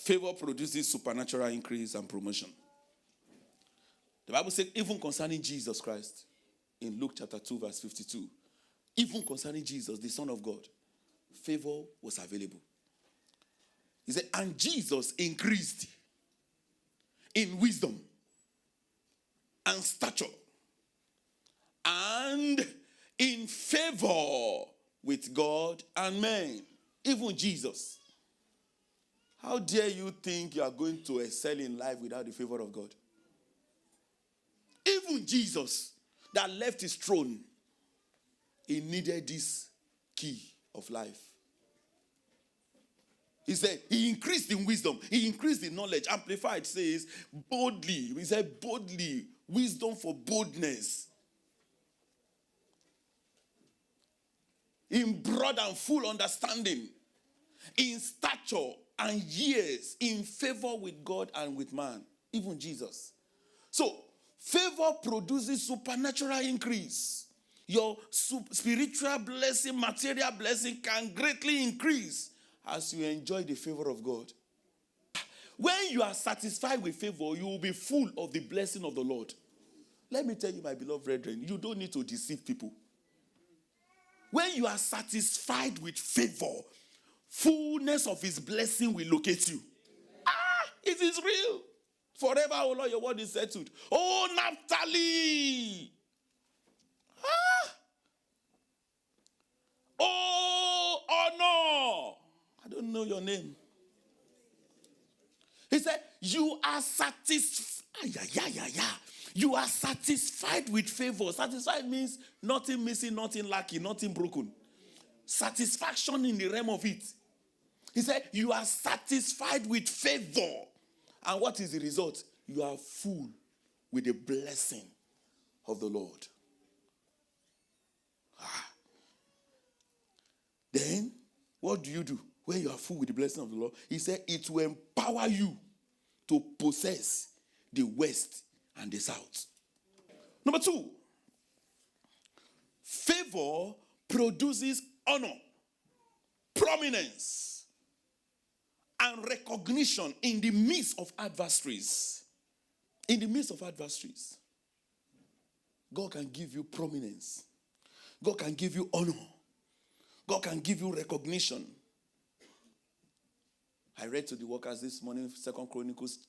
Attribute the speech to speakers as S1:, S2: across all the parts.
S1: Favor produces supernatural increase and promotion. The Bible says, even concerning Jesus Christ, in Luke chapter 2, verse 52, even concerning Jesus, the Son of God, favor was available. He said, and Jesus increased in wisdom and stature and in favor with God and men. Even Jesus. How dare you think you are going to excel in life without the favor of God? Even Jesus, that left his throne, he needed this key of life. He said he increased in wisdom. He increased in knowledge. Amplified says boldly. He said boldly. Wisdom for boldness. In broad and full understanding. In stature and years. In favor with God and with man. Even Jesus. So, favor produces supernatural increase. Your spiritual blessing, material blessing can greatly increase as you enjoy the favor of God. When you are satisfied with favor, you will be full of the blessing of the Lord. Let me tell you, my beloved brethren, you don't need to deceive people. When you are satisfied with favor, fullness of his blessing will locate you. It is real. Forever, O Lord, your word is settled. Oh, Naphtali! Oh, honor! I don't know your name. He said, you are satisfied. You are satisfied with favor. Satisfied means nothing missing, nothing lacking, nothing broken. Satisfaction in the realm of it. He said, you are satisfied with favor. And what is the result? You are full with the blessing of the Lord. Then, what do when you are full with the blessing of the Lord? He said, it will empower you to possess the west and the south. Number 2, favor produces honor, prominence, and recognition in the midst of adversaries. In the midst of adversaries, God can give you prominence. God can give you honor. God can give you recognition. I read to the workers this morning, 2 Chronicles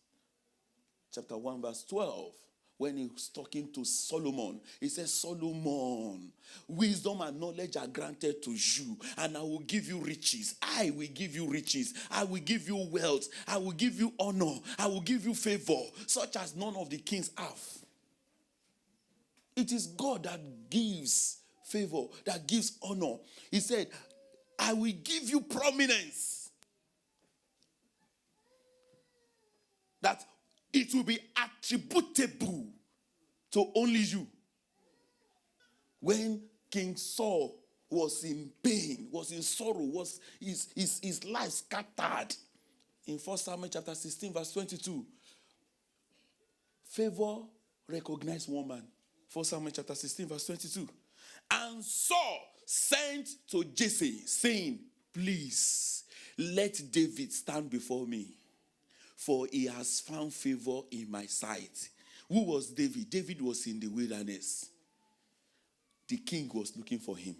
S1: chapter 1 verse 12. When he was talking to Solomon, he says, Solomon, wisdom and knowledge are granted to you, and I will give you riches. I will give you riches. I will give you wealth. I will give you honor. I will give you favor, such as none of the kings have. It is God that gives favor, that gives honor. He said, I will give you prominence. That it will be attributable to only you. When King Saul was in pain, was in sorrow, was his life scattered. In 1 Samuel chapter 16 verse 22. Favor recognized one man. 1 Samuel chapter 16 verse 22. And Saul sent to Jesse, saying, please, let David stand before me, for he has found favor in my sight. Who was David? David was in the wilderness. The king was looking for him.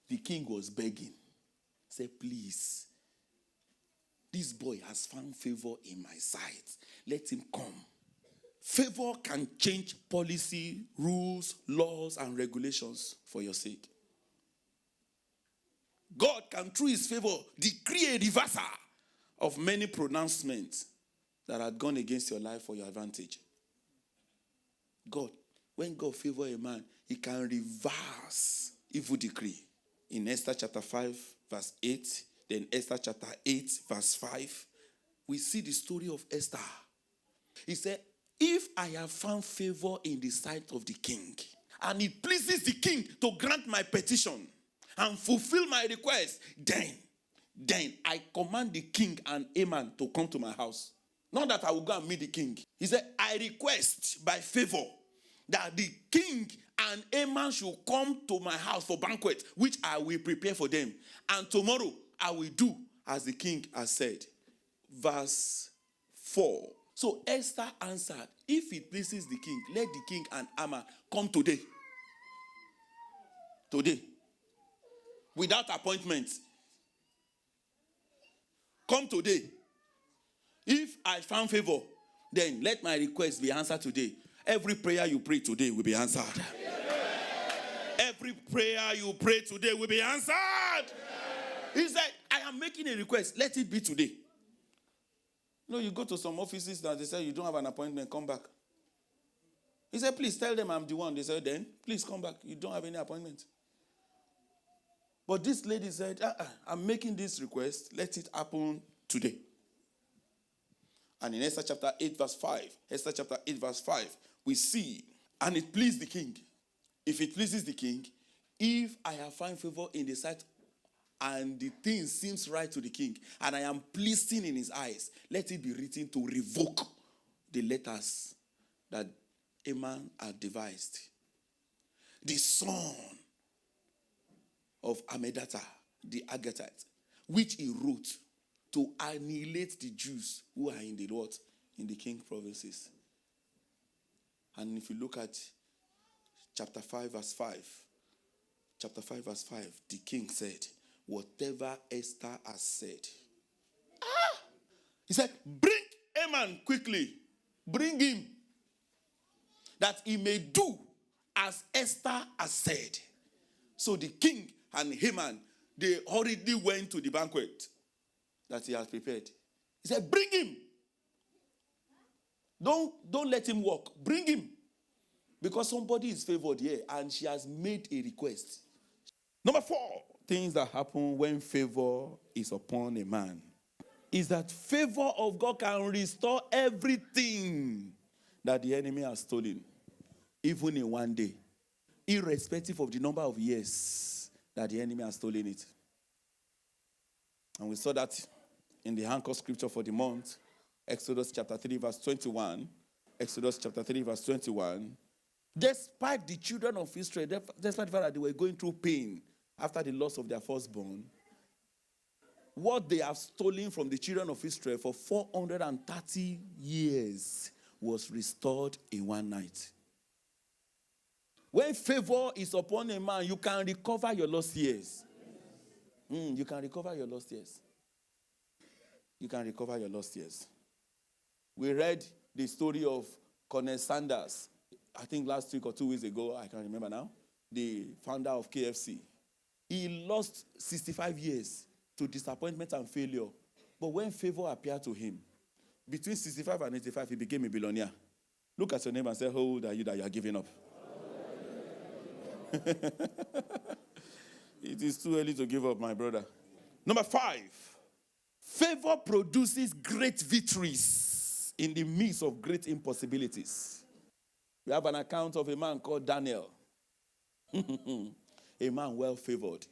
S1: The king was begging. Say, please, this boy has found favor in my sight. Let him come. Favor can change policy, rules, laws, and regulations for your sake. God can, through his favor, decree a reversal of many pronouncements that had gone against your life for your advantage. God, when God favors a man, he can reverse evil decree. In Esther chapter 5, verse 8, then Esther chapter 8, verse 5, we see the story of Esther. He said, if I have found favor in the sight of the king, and it pleases the king to grant my petition and fulfill my request, then I command the king and Haman to come to my house. Not that I will go and meet the king. He said, I request by favor that the king and Haman should come to my house for banquet, which I will prepare for them. And tomorrow I will do as the king has said. verse 4. So Esther answered, if it pleases the king, let the king and Haman come today. Today. Without appointment. Come today. If I found favor, then let my request be answered today. Every prayer you pray today will be answered. Every prayer you pray today will be answered. He said, I am making a request. Let it be today. No, you go to some offices that they say you don't have an appointment, come back. He said, please tell them I'm the one. They said, then, please come back. You don't have any appointment. But this lady said, I'm making this request. Let it happen today. And in Esther chapter 8 verse 5, we see, and it pleased the king. If it pleases the king, if I have found favor in the sight and the thing seems right to the king, and I am pleasing in his eyes, let it be written to revoke the letters that Haman had devised. The son of Amedata, the Agatite, which he wrote to annihilate the Jews who are in the what? In the king provinces. And if you look at chapter 5 verse 5, the king said, whatever Esther has said. He said, bring Haman quickly. Bring him. That he may do as Esther has said. So the king and Haman, they hurriedly went to the banquet that he has prepared. He said, bring him. Don't let him walk. Bring him. Because somebody is favored here and she has made a request. Number 4, things that happen when favor is upon a man is that favor of God can restore everything that the enemy has stolen, even in one day, irrespective of the number of years that the enemy has stolen it. And we saw that in the anchor scripture for the month, Exodus chapter 3 verse 21. Exodus chapter 3 verse 21. Despite the children of Israel, despite the fact that they were going through pain after the loss of their firstborn, what they have stolen from the children of Israel for 430 years was restored in one night. When favor is upon a man, you can recover your lost years. You can recover your lost years. You can recover your lost years. We read the story of Colonel Sanders, I think last week or 2 weeks ago, I can't remember now, the founder of KFC. He lost 65 years to disappointment and failure. But when favor appeared to him, between 65 and 85, he became a billionaire. Look at your neighbor and say, how old are you that you are giving up? It is too early to give up, my brother. Number 5, favor produces great victories in the midst of great impossibilities. We have an account of a man called Daniel. A man well favored.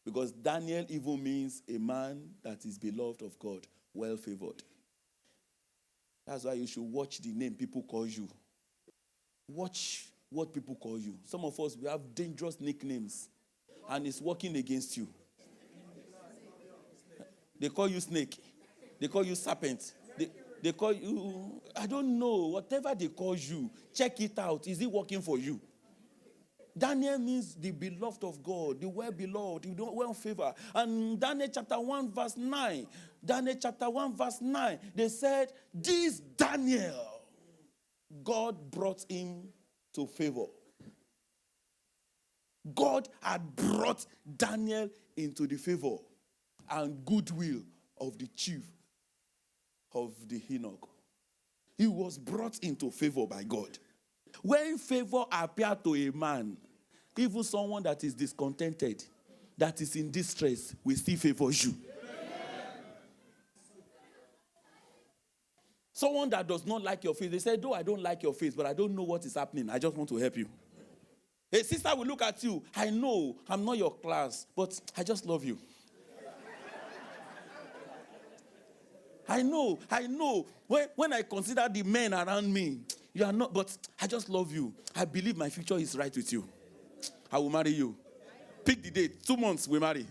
S1: Because Daniel even means a man that is beloved of God, well favored. That's why you should watch the name people call you. Watch what people call you. Some of us, we have dangerous nicknames, and it's working against you. They call you snake. They call you serpent. They call you, I don't know, whatever they call you, check it out. Is it working for you? Daniel means the beloved of God, the well-beloved, the well-favored. And Daniel chapter 1 verse 9, they said, this Daniel, God brought him to favor. God had brought Daniel into the favor and goodwill of the chief of the eunuch. He was brought into favor by God. When favor appeared to a man, even someone that is discontented, that is in distress, will still favor you. Someone that does not like your face, they say, though I don't like your face, but I don't know what is happening. I just want to help you. A sister will look at you. I know I'm not your class, but I just love you. I know. When I consider the men around me, you are not, but I just love you. I believe my future is right with you. I will marry you. Pick the date. 2 months, we marry.